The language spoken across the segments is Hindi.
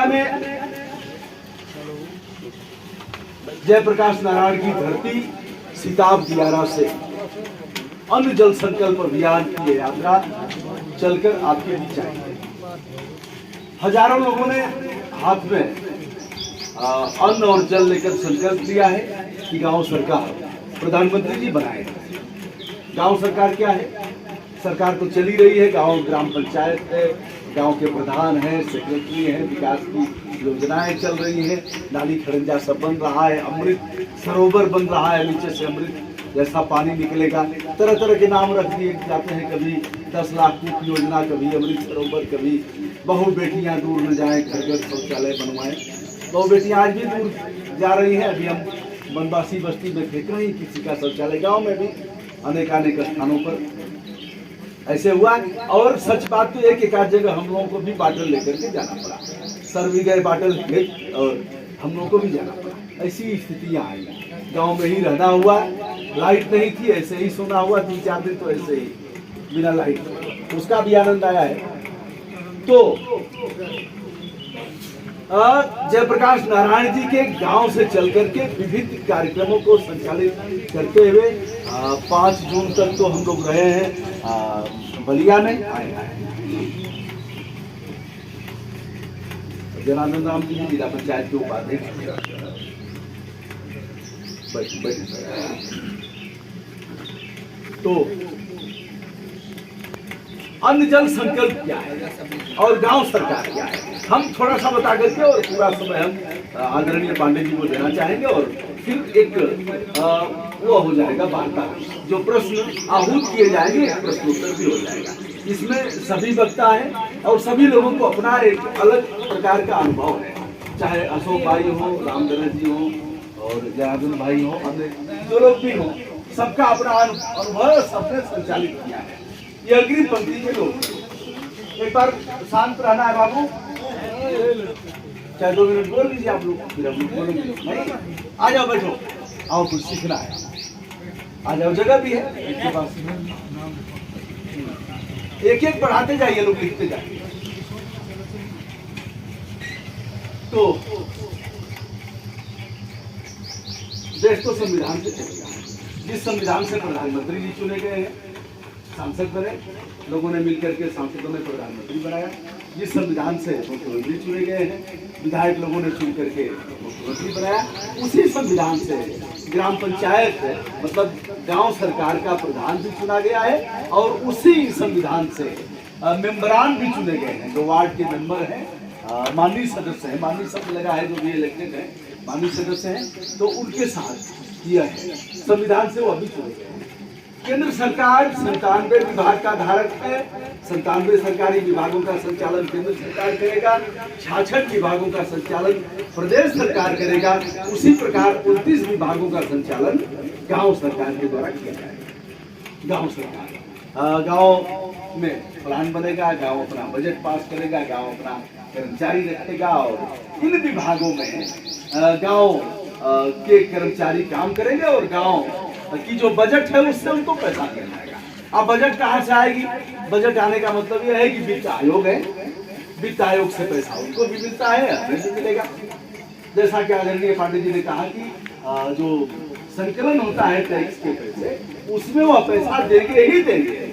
में जयप्रकाश नारायण की धरती सिताब दियारा से अन्न जल संकल्प अभियान की यात्रा चलकर आपके बीच आई। हजारों लोगों ने हाथ में अन्न और जल लेकर संकल्प लिया है कि गांव सरकार प्रधानमंत्री जी बनाए। गांव सरकार क्या है? सरकार तो चली रही है, गांव ग्राम पंचायत है, गांव के प्रधान है, सेक्रेटरी है, विकास की योजनाएं चल रही है, नाली खड़ंजा सब बन रहा है, अमृत सरोवर बन रहा है, नीचे से अमृत जैसा पानी निकलेगा। तरह तरह के नाम रख दिए जाते हैं, कभी 10 लाख की योजना, कभी अमृत सरोवर, कभी बहु बेटियां दूर न जाएं, घर घर शौचालय बनवाएं। बहु बेटियां आज भी दूर जा रही हैं। अभी हम बनवासी बस्ती में देख रहे हैं किसी का शौचालय, गाँव में भी अनेकानेक स्थानों पर ऐसे हुआ। और सच बात तो एक आध जगह हम लोगों को भी बाटल लेकर के जाना पड़ा, सर भी गए बाटल लेके और हम लोगों को भी जाना पड़ा। ऐसी स्थितियां आई। गांव में ही रहना हुआ, लाइट नहीं थी, ऐसे ही सोना हुआ 3-4 दिन, तो ऐसे ही बिना लाइट, उसका भी आनंद आया है। तो जयप्रकाश नारायण जी के गांव से चल करके विभिन्न कार्यक्रमों को संचालित करते हुए 5 जून तक तो हम लोग रहे हैं बलिया में। जनार्दन राम जी जिला पंचायत के उपाध्यक्ष। तो अन्न जल संकल्प क्या है और गांव सरकार क्या है, हम थोड़ा सा बता करके और पूरा समय हम आदरणीय पांडे जी को देना चाहेंगे और फिर एक वो हो जाएगा वार्ता, जो प्रश्न आहूत किए जाएंगे, प्रश्नोत्तर भी हो जाएगा। इसमें सभी वक्ता हैं और सभी लोगों को अपना एक अलग प्रकार का अनुभव है, चाहे अशोक भाई हो, रामदरस जी हो और जनार्दन भाई हो, अन्य जो लोग भी हो, सबका अपना अनुभव सबने संचालित किया है। ये अग्रिम पंक्ति के लोग। एक बार शांत रहना है बाबू, चाहे 2 मिनट बोल लीजिए आप लोग, फिर हम लोग बोलेंगे। नहीं, आ जाओ, बैठो, आओ, कुछ सीखना है, आ जाओ, जगह भी है इसके पास। एक एक पढ़ाते जाइए, लोग लिखते जाइए। तो देश तो संविधान से चलेगा, जिस संविधान से प्रधानमंत्री जी चुने गए हैं, सांसद बने, लोगों ने मिलकर के सांसदों ने प्रधानमंत्री बनाया। जिस संविधान से मुख्यमंत्री चुने गए हैं, विधायक लोगों ने चुन करके मुख्यमंत्री बनाया, उसी संविधान से ग्राम पंचायत मतलब गांव सरकार का प्रधान भी चुना गया है और उसी संविधान से मेंबरान भी चुने गए हैं। जो वार्ड के मेंबर हैं, माननीय सदस्य हैं, माननीय शब्द लगा है, जो भी इलेक्टेड है माननीय सदस्य हैं, तो उनके साथ किया है संविधान से वो अभी चुने गए हैं। केंद्र सरकार 97 विभाग का धारक है, 97 सरकारी विभागों का संचालन केंद्र सरकार करेगा, 66 विभागों का संचालन प्रदेश सरकार करेगा। उसी प्रकार 29 विभागों का संचालन गांव सरकार के द्वारा किया जाएगा। गांव सरकार गांव में प्लान बनेगा, गांव अपना बजट पास करेगा, गांव अपना कर्मचारी रखेगा और इन विभागों में गांव के कर्मचारी काम करेंगे और गांव की जो बजट है उससे उनको पैसा मिल जाएगा। अब बजट कहाँ से आएगी? बजट आने का मतलब यह है कि वित्त आयोग है, वित्त आयोग से पैसा उनको भी मिलता है, हमें भी मिलेगा। जैसा कि आदरणीय पांडे जी ने कहा कि जो संकलन होता है टैक्स के पैसे, उसमें वह पैसा देंगे ही देंगे,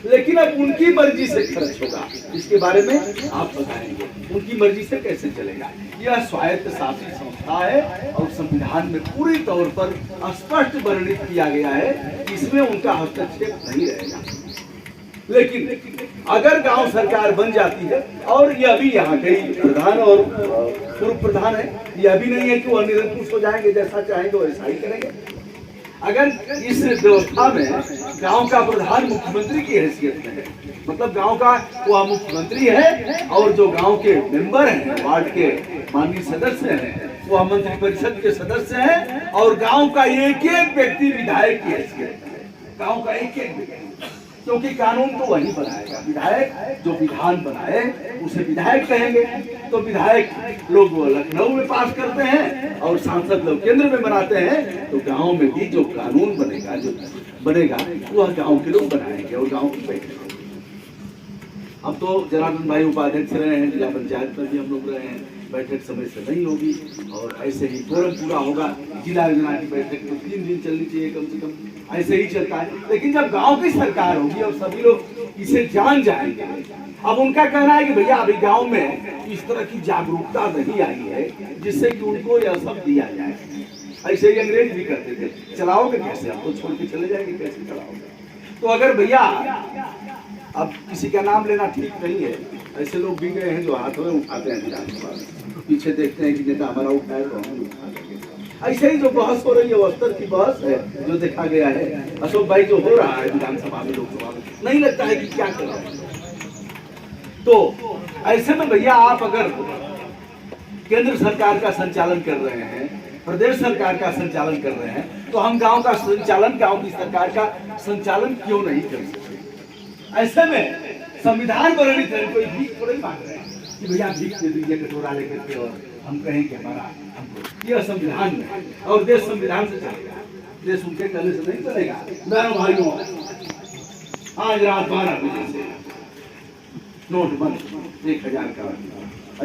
लेकिन अब उनकी मर्जी से खर्च होगा, इसके बारे में आप बताएंगे। उनकी मर्जी से कैसे चलेगा? यह स्वायत्त शासी संस्था है और संविधान में पूरी तौर पर स्पष्ट वर्णित किया गया है कि इसमें उनका हस्तक्षेप नहीं रहेगा। लेकिन अगर गांव सरकार बन जाती है, और यह भी यहाँ कई प्रधान और पूर्व प्रधान है, यह भी नहीं है कि वह निरंकुश हो जाएंगे, जैसा चाहेंगे वैसा ही करेंगे। अगर इस व्यवस्था में गांव का प्रधान मुख्यमंत्री की हैसियत में है, मतलब गांव का वह मुख्यमंत्री है और जो गांव के मेंबर हैं, वार्ड के माननीय सदस्य हैं, वह मंत्री परिषद के सदस्य हैं और गांव का एक एक व्यक्ति विधायक की हैसियत है। गांव का एक एक व्यक्ति, क्योंकि कानून तो वही बनाएगा, विधायक जो विधान बनाए उसे विधायक कहेंगे। तो विधायक लोग लखनऊ में पास करते हैं और सांसद लोग केंद्र में बनाते हैं। तो गांव में भी जो कानून बनेगा, जो बनेगा, वह गांव के लोग बनाएंगे और गांव की बैठक। अब तो जनार्दन भाई उपाध्यक्ष रहे हैं, जिला पंचायत में भी हम लोग रहे हैं, बैठक समय से नहीं होगी और ऐसे ही फोरम पूरा होगा। जिला योजना की बैठक तो 3 दिन चलनी चाहिए कम से कम, ऐसे ही चलता है। लेकिन जब गांव की सरकार होगी और सभी लोग इसे जान जाएंगे, अब उनका कहना है कि भैया अभी गांव में इस तरह की जागरूकता नहीं आई है जिससे कि उनको यह सब दिया जाए। ऐसे ही अंग्रेज भी करते थे, चलाओगे कैसे, आप तो छोड़ के चले जाएंगे, कैसे चलाओगे। तो अगर भैया अब किसी का नाम लेना ठीक नहीं है, ऐसे लोग भी गए हैं जो हाथों में उठाते हैं विधानसभा, पीछे देखते हैं कि नेता हमारा उठाए तो हम उठा देंगे। ऐसे ही जो बहस हो रही है वो स्तर की बहस है जो देखा गया है। अशोक भाई जो हो रहा है विधानसभा में, लोकसभा में, नहीं लगता है कि क्या कर रहा है। तो ऐसे में भैया आप अगर केंद्र सरकार का संचालन कर रहे हैं, प्रदेश सरकार का संचालन कर रहे हैं, तो हम गांव का संचालन, गांव की सरकार का संचालन क्यों नहीं कर सकते। ऐसे में संविधान वर्णित है, कोई भीख थोड़ी मांग रहे हैं कि भैया भीख दे दीजिए कटोरा लेकर के और हम कहें कि हमारा हमको, यह संविधान में और देश संविधान से चलेगा, देश उनके कहने से नहीं चलेगा। बहनों भाइयों, आज रात 12 बजे से नोट बंद 1000 का,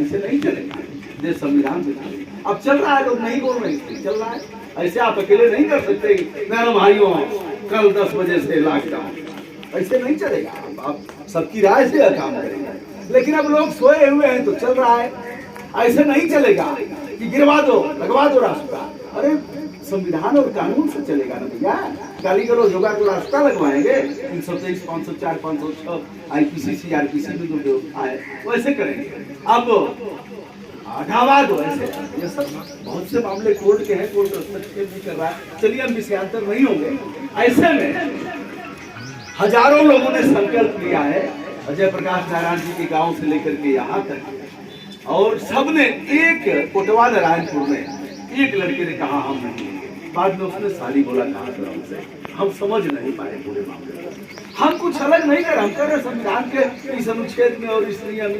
ऐसे नहीं चलेगा, देश संविधान से चलेगा। अब चल रहा है, लोग नहीं बोल रहे हैं, चल रहा है। ऐसे आप अकेले नहीं कर सकते बहनों भाइयों कल 10 बजे से लॉकडाउन, ऐसे नहीं चलेगा। आप सबकी राय से काम करेंगे, लेकिन अब लोग सोए हुए हैं तो चल रहा है। ऐसे नहीं चलेगा कि गिरवा दो, लगवा दो रास्ता। अरे संविधान और कानून से चलेगा ना भैया। गाली गलौज होगा तो रास्ता लगवाएंगे। 323, 504, 506 IPC CRPC में जो आए वैसे करेंगे। अब ढावा दो, ऐसे ये सब बहुत से मामले कोर्ट के हैं, कोर्ट हस्तक्षेप भी कर रहा है। चलिए हम विषयांतर नहीं होंगे। ऐसे में हजारों लोगों ने संकल्प लिया है अजय प्रकाश नारायण जी के गांव से लेकर के यहाँ तक, और सबने एक कोटवा नारायणपुर में एक लड़के ने कहा हम नहीं लेंगे, बाद में उसने साली बोला कहा था हमसे, हम समझ नहीं पाए पूरे मामले को। हम कुछ अलग नहीं कर, हम कर रहे संविधान के इस अनुच्छेद में और इस नियम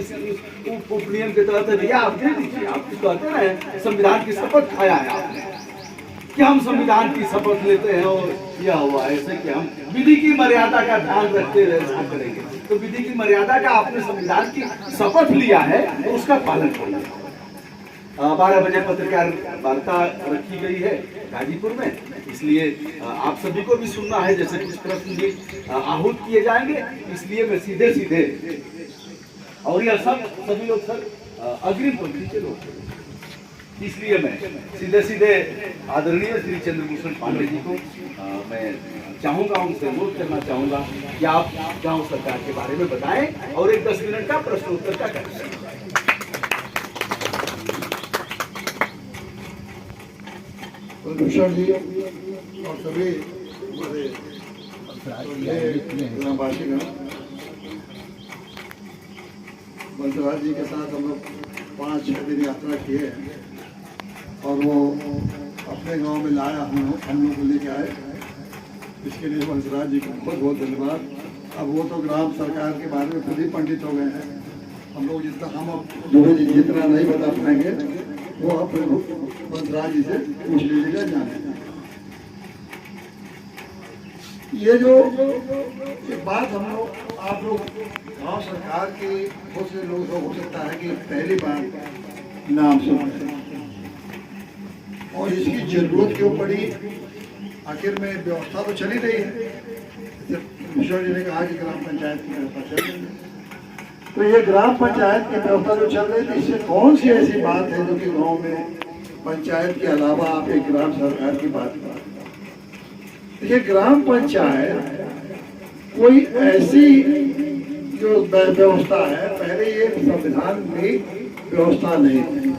उपनियम के तहत भैया आप दे दीजिए। आप कहते रहे संविधान की शपथ खाया है आपने कि हम संविधान की शपथ लेते हैं और यह हुआ ऐसे कि हम विधि की मर्यादा का ध्यान रखते हुए ऐसा करेंगे। तो विधि की मर्यादा का आपने संविधान की शपथ लिया है तो उसका पालन करिए। 12 बजे पत्रकार वार्ता रखी गई है गाजीपुर में, इसलिए आप सभी को भी सुनना है। जैसे कुछ प्रश्न भी आहूत किए जाएंगे, इसलिए मैं सीधे सीधे, और यह सब सभी लोग सर अग्रिम पंक्ति के लोग, इसलिए मैं सीधे सीधे आदरणीय श्री चंद्रभूषण पांडे जी को मैं चाहूंगा, उनसे अनुरोध करना चाहूंगा कि आप गांव सरकार के बारे में बताएं और एक 10 मिनट का प्रश्न उत्तर का करें। भूषण जी और सभी ग्रामवासीगण, मंत्रालय जी के साथ हम लोग 5-6 दिन यात्रा किए हैं और वो अपने गांव में लाया, हम लोग को लेके आए। इसके लिए वंशराज जी का बहुत बहुत धन्यवाद। अब वो तो ग्राम सरकार के बारे में खुद ही पंडित हो गए हैं। हम लोग जितना नहीं बता पाएंगे वो आप वंशराज जी से पूछ लीजिएगा, जाने। ये जो एक बात हम लोग आप लोग गाँव सरकार के बहुत से लोग हो सकता है कि पहली बार नाम सुन और इसकी जरूरत क्यों पड़ी। आखिर में व्यवस्था तो चली रही है, भूषण जी ने कहा कि ग्राम पंचायत की व्यवस्था चल रही है, तो ये ग्राम पंचायत की व्यवस्था जो चल रही थी, इससे कौन सी ऐसी बात है जो कि गांव में पंचायत के अलावा आप एक ग्राम सरकार की बात कर। ये ग्राम पंचायत कोई ऐसी जो व्यवस्था है, पहले ये संविधान में व्यवस्था नहीं थी,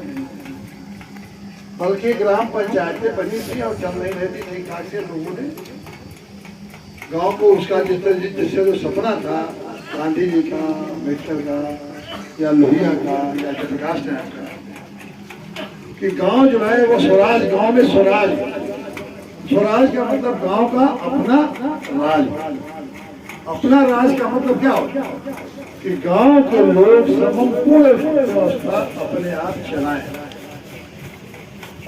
बल्कि ग्राम पंचायतें बनी थी और चल नहीं रहती ठीक ठाक से। लोगों ने गांव को उसका जिससे जो सपना था गांधी जी का, अम्बेडकर का या लोहिया का या प्रकाश नारायण का, कि गांव जो है वो स्वराज, गांव में स्वराज, स्वराज का मतलब गांव का अपना राज। अपना राज का मतलब क्या होता है कि गांव के लोग संपूर्ण व्यवस्था अपने आप चलाएं।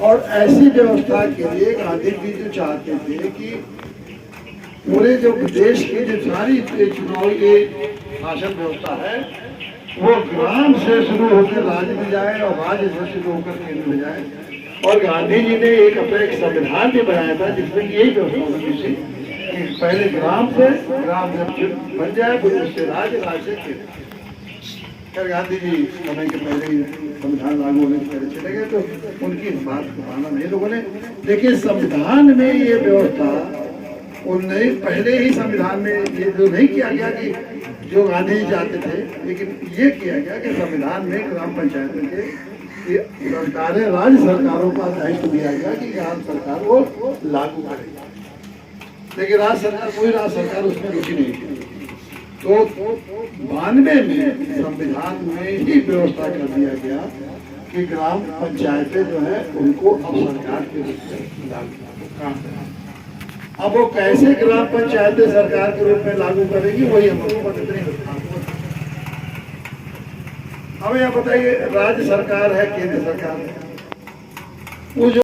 और ऐसी व्यवस्था के लिए गांधी जी जो चाहते थे कि पूरे जो देश की जो सारी चुनावी शासन व्यवस्था है वो ग्राम से शुरू होकर राज्य में जाए और राज्य से शुरू होकर केंद्र में जाए। और गांधी जी ने एक अपना एक संविधान भी बनाया था जिसमें कि यही व्यवस्था होती थी कि पहले ग्राम से जब बन जाए फिर उससे राज्य, राज्य से केंद्र। खैर गांधी जी समय के पहले ही संविधान लागू होने से पहले चले गए तो उनकी इस बात को माना नहीं लोगों ने। लेकिन संविधान में ये व्यवस्था उनने पहले ही संविधान में ये जो नहीं किया गया कि जो गांधी जी चाहते थे, लेकिन ये किया गया कि संविधान में ग्राम पंचायतों के सरकारें, राज्य सरकारों का दायित्व दिया गया कि ग्राम सरकार वो लागू करेगी। लेकिन राज्य सरकार, कोई राज्य सरकार उसमें रुचि नहीं थी। तो 92 में संविधान में ही व्यवस्था कर दिया गया कि ग्राम पंचायतें जो है उनको अब सरकार के रूप में लागू काम करें। अब वो कैसे ग्राम पंचायतें सरकार के रूप में लागू करेगी वही हमको पता। हमें यह बताइए, राज्य सरकार है, केंद्र सरकार है, वो जो